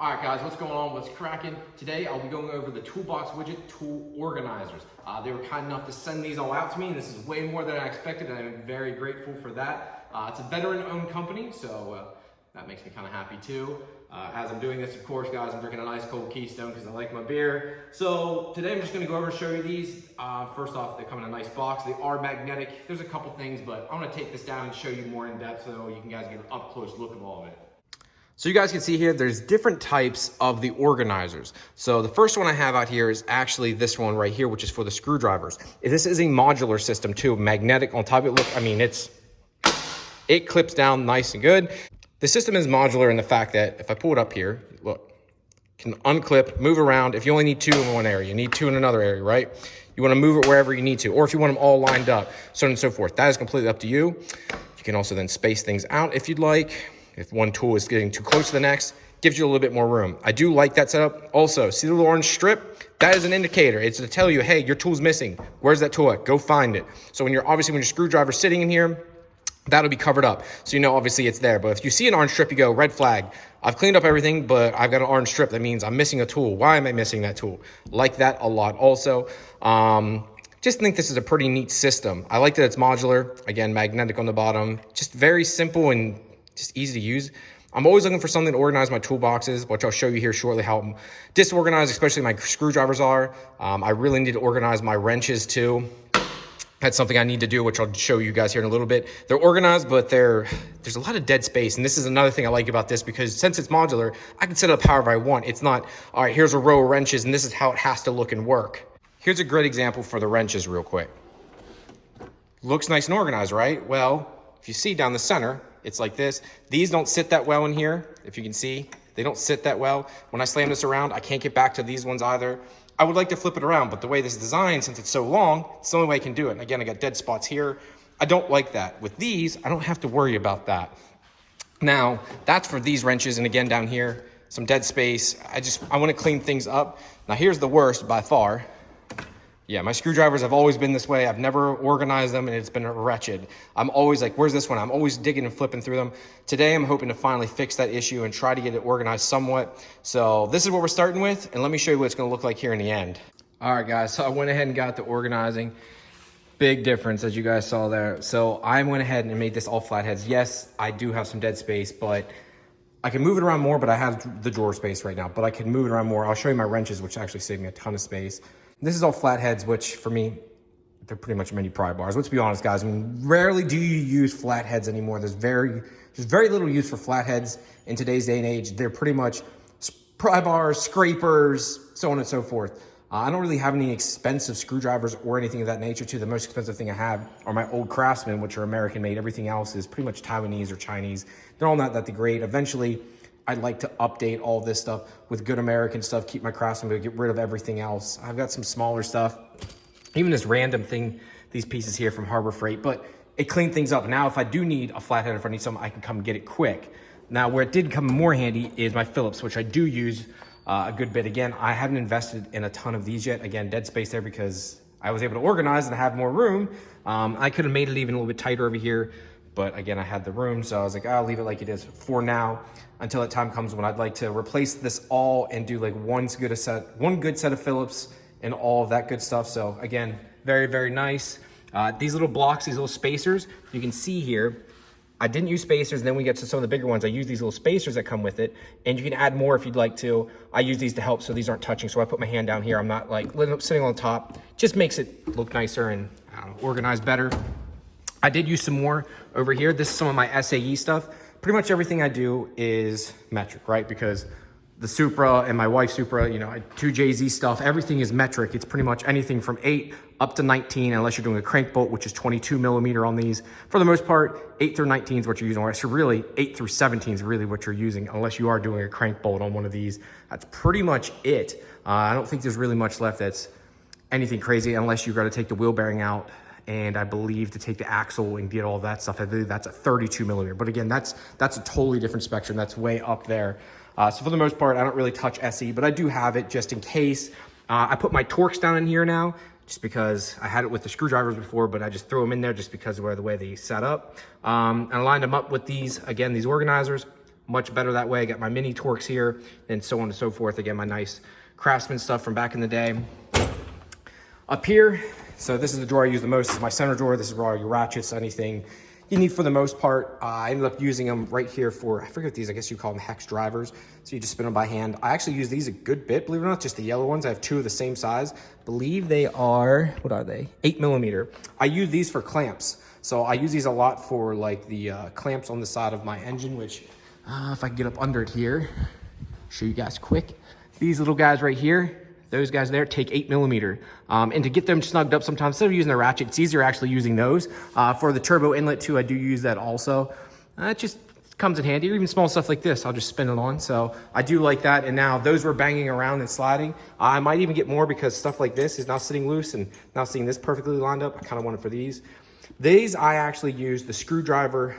All right, guys, what's going on? What's cracking? Today, I'll be going over the ToolBox Widget tool organizers. They were kind enough to send these all out to me, and this is way more than I expected, and I'm very grateful for that. It's a veteran-owned company, so that makes me kind of happy too. As I'm doing this, of course, guys, I'm drinking a nice cold Keystone because I like my beer. So today, I'm just going to go over and show you these. First off, they come in a nice box. They are magnetic. There's a couple things, but I'm going to take this down and show you more in depth so you guys get an up-close look of all of it. So you guys can see here, there's different types of the organizers. So the first one I have out here is actually this one right here, which is for the screwdrivers. This is a modular system too, magnetic on top of it. Look, I mean, it clips down nice and good. The system is modular in the fact that if I pull it up here, look, can unclip, move around. If you only need two in one area, you need two in another area, right? You wanna move it wherever you need to, or if you want them all lined up, so on and so forth. That is completely up to you. You can also then space things out if you'd like. If one tool is getting too close to the next, gives you a little bit more room. I do like that setup. Also, see the little orange strip? That is an indicator. It's to tell you, hey, your tool's missing. Where's that tool at? Go find it. So when your screwdriver's sitting in here, that'll be covered up. So you know, obviously it's there. But if you see an orange strip, you go, red flag. I've cleaned up everything, but I've got an orange strip. That means I'm missing a tool. Why am I missing that tool? Like that a lot also. Just think this is a pretty neat system. I like that it's modular. Again, magnetic on the bottom. Just very simple and just easy to use. I'm always looking for something to organize my toolboxes, which I'll show you here shortly how disorganized, especially my screwdrivers are. I really need to organize my wrenches too. That's something I need to do, which I'll show you guys here in a little bit. They're organized, but there's a lot of dead space. And this is another thing I like about this, because since it's modular, I can set it up however I want. It's not, all right, here's a row of wrenches and this is how it has to look and work. Here's a great example for the wrenches real quick. Looks nice and organized, right? Well, if you see down the center, it's like this. These don't sit that well in here. If you can see, they don't sit that well. When I slam this around, I can't get back to these ones either. I would like to flip it around, but the way this is designed, since it's so long, it's the only way I can do it. And again, I got dead spots here. I don't like that. With these, I don't have to worry about that. Now, that's for these wrenches. And again, down here, some dead space. I want to clean things up. Now, here's the worst by far. Yeah, my screwdrivers have always been this way. I've never organized them and it's been wretched. I'm always like, where's this one? I'm always digging and flipping through them. Today, I'm hoping to finally fix that issue and try to get it organized somewhat. So this is what we're starting with, and let me show you what it's gonna look like here in the end. All right, guys, so I went ahead and got the organizing. Big difference, as you guys saw there. So I went ahead and made this all flatheads. Yes, I do have some dead space, but I can move it around more, but I have the drawer space right now, but I can move it around more. I'll show you my wrenches, which actually saved me a ton of space. This is all flatheads, which for me, they're pretty much mini pry bars. Let's be honest, guys. I mean, rarely do you use flatheads anymore. There's very little use for flatheads in today's day and age. They're pretty much pry bars, scrapers, so on and so forth. I don't really have any expensive screwdrivers or anything of that nature too. The most expensive thing I have are my old Craftsman, which are American made. Everything else is pretty much Taiwanese or Chinese. They're all not that great. Eventually, I'd like to update all this stuff with good American stuff, keep my Craftsman, but get rid of everything else. I've got some smaller stuff, even this random thing, these pieces here from Harbor Freight, but it cleaned things up. Now, if I do need a flathead, if I need something, I can come get it quick. Now, where it did come more handy is my Phillips, which I do use a good bit. Again, I haven't invested in a ton of these yet. Again, dead space there because I was able to organize and have more room. I could have made it even a little bit tighter over here, but again, I had the room, so I was like, I'll leave it like it is for now until that time comes when I'd like to replace this all and do like one good set of Phillips and all of that good stuff. So again, very, very nice. These little blocks, these little spacers, you can see here, I didn't use spacers, and then we get to some of the bigger ones. I use these little spacers that come with it, and you can add more if you'd like to. I use these to help so these aren't touching, so I put my hand down here. I'm not like sitting on top. Just makes it look nicer and organized better. I did use some more over here. This is some of my SAE stuff. Pretty much everything I do is metric, right? Because the Supra and my wife's Supra, you know, 2JZ stuff, everything is metric. It's pretty much anything from 8 up to 19, unless you're doing a crank bolt, which is 22 millimeter on these. For the most part, 8 through 19 is what you're using. So really, 8 through 17 is really what you're using, unless you are doing a crank bolt on one of these. That's pretty much it. I don't think there's really much left that's anything crazy, unless you've got to take the wheel bearing out. And I believe to take the axle and get all that stuff, I believe that's a 32 millimeter. But again, that's a totally different spectrum. That's way up there. So for the most part, I don't really touch SE, but I do have it just in case. I put my Torx down in here now, just because I had it with the screwdrivers before, but I just threw them in there just because of the way they set up. And I lined them up with these, again, these organizers. much better that way. I got my mini Torx here and so on and so forth. Again, my nice Craftsman stuff from back in the day. Up here, so this is the drawer I use the most. This is my center drawer. This is where all your ratchets, anything you need for the most part. I ended up using them right here for, I forget these, I guess you call them hex drivers. So you just spin them by hand. I actually use these a good bit, believe it or not, just the yellow ones. I have two of the same size. Believe they are, what are they? 8mm. I use these for clamps. So I use these a lot for like the clamps on the side of my engine, which if I can get up under it here, show you guys quick. These little guys right here, those guys there take 8mm. And to get them snugged up sometimes, instead of using the ratchet, it's easier actually using those. For the turbo inlet too, I do use that also. It just comes in handy, or even small stuff like this, I'll just spin it on. So I do like that. And now those were banging around and sliding. I might even get more because stuff like this is now sitting loose and now seeing this perfectly lined up. I kind of want it for these. These, I actually use the screwdriver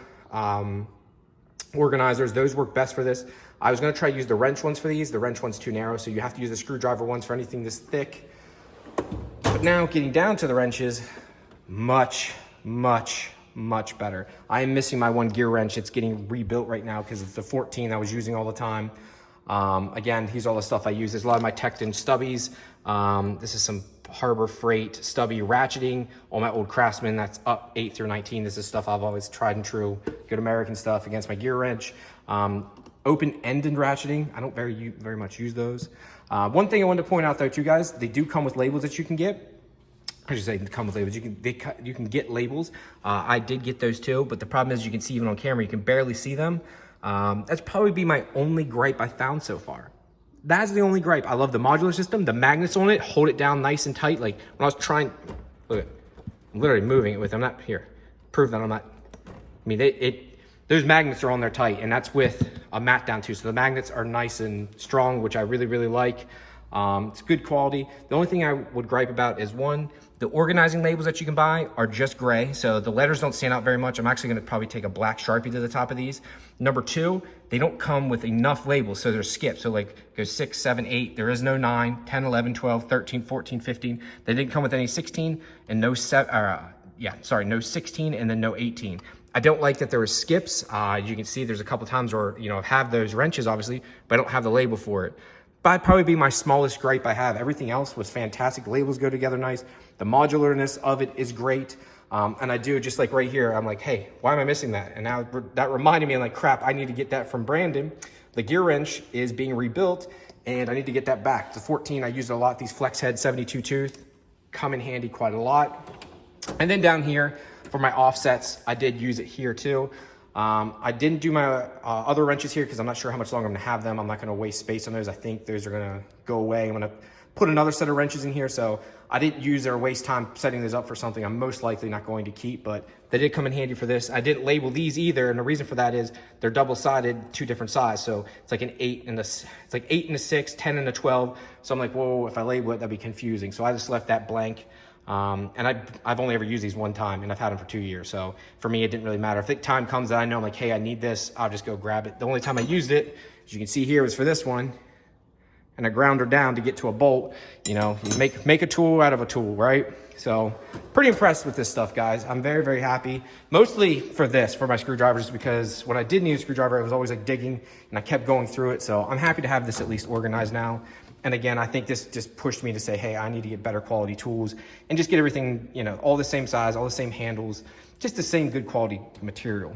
organizers. Those work best for this. I was gonna try to use the wrench ones for these. The wrench one's too narrow, so you have to use the screwdriver ones for anything this thick. But now getting down to the wrenches, much better. I am missing my one gear wrench. It's getting rebuilt right now because it's the 14 I was using all the time. Again, here's all the stuff I use. There's a lot of my Tecton stubbies. This is some Harbor Freight stubby ratcheting. All my old Craftsman, that's up 8 through 19. This is stuff I've always tried and true. Good American stuff against my gear wrench. Open-ended ratcheting, I don't very much use those. One thing I wanted to point out though too, guys, they do come with labels that you can get. I should say come with labels, you can get labels. I did get those too, but the problem is you can see even on camera, you can barely see them. That's probably be my only gripe I found so far. That's the only gripe. I love the modular system, the magnets on it, hold it down nice and tight. Like when I was trying, look, I'm literally moving it with, I'm not here, prove that I'm not, I mean, those magnets are on there tight, and that's with a mat down too. So the magnets are nice and strong, which I really like. It's good quality. The only thing I would gripe about is one, the organizing labels that you can buy are just gray. So the letters don't stand out very much. I'm actually gonna probably take a black Sharpie to the top of these. Number two, they don't come with enough labels. So they're skipped. So like go 6, 7, 8, there is no 9, 10, 11, 12, 13, 14, 15. They didn't come with any 16 and no 16 and then no 18. I don't like that there were skips. You can see there's a couple times where, I have those wrenches obviously, but I don't have the label for it. But that'd probably be my smallest gripe I have. Everything else was fantastic. Labels go together nice. The modularness of it is great. And I do, just like right here, I'm like, hey, why am I missing that? And now that reminded me, I'm like, crap, I need to get that from Brandon. The gear wrench is being rebuilt and I need to get that back. The 14, I used it a lot. These flex head 72 tooth come in handy quite a lot. And then down here, for my offsets, I did use it here too. I didn't do my other wrenches here because I'm not sure how much longer I'm gonna have them. I'm not gonna waste space on those. I think those are gonna go away. I'm gonna put another set of wrenches in here. So I didn't use or waste time setting this up for something I'm most likely not going to keep, but they did come in handy for this. I didn't label these either. And the reason for that is they're double-sided, two different size. So it's like an 8 and it's like 8 and a 6, 10 and a 12. So I'm like, whoa, if I label it, that'd be confusing. So I just left that blank. And I've only ever used these one time and I've had them for 2 years. So for me, it didn't really matter. If the time comes that I know I'm like, hey, I need this, I'll just go grab it. The only time I used it, as you can see here, was for this one. And I ground her down to get to a bolt. You make a tool out of a tool, right? So pretty impressed with this stuff, guys. I'm very happy. Mostly for this, for my screwdrivers, because when I did need a screwdriver, I was always like digging and I kept going through it. So I'm happy to have this at least organized now. And again, I think this just pushed me to say, hey, I need to get better quality tools and just get everything, all the same size, all the same handles, just the same good quality material.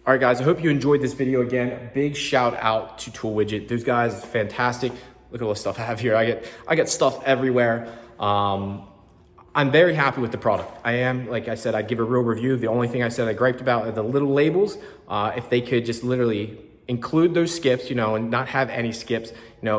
All right, guys, I hope you enjoyed this video. Again, big shout out to Tool Widget. Those guys, fantastic. Look at all the stuff I have here. I get stuff everywhere. I'm very happy with the product. I am, like I said, I'd give a real review. The only thing I said I griped about are the little labels. If they could just literally include those skips, and not have any skips,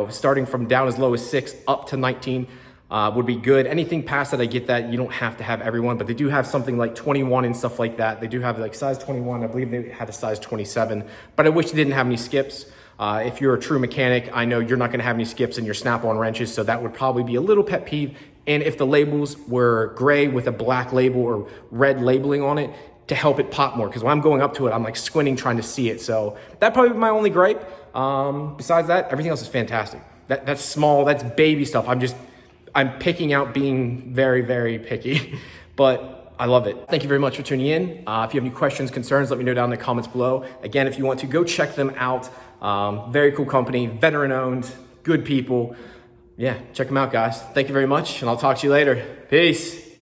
starting from down as low as 6 up to 19 would be good. Anything past that, I get that you don't have to have everyone, but they do have something like 21 and stuff like that. They do have like size 21. I believe they had a size 27, but I wish they didn't have any skips. If you're a true mechanic, I know you're not gonna have any skips in your snap-on wrenches, so that would probably be a little pet peeve. And if the labels were gray with a black label or red labeling on it, to help it pop more, because when I'm going up to it, I'm like squinting trying to see it. So that'd probably be my only gripe. Besides that, everything else is fantastic. That's small, that's baby stuff. I'm picking out being very picky, but I love it. Thank you very much for tuning in. If you have any questions, concerns, let me know down in the comments below. Again, if you want to, go check them out. Very cool company, veteran owned, good people. Yeah, check them out, guys. Thank you very much, and I'll talk to you later. Peace.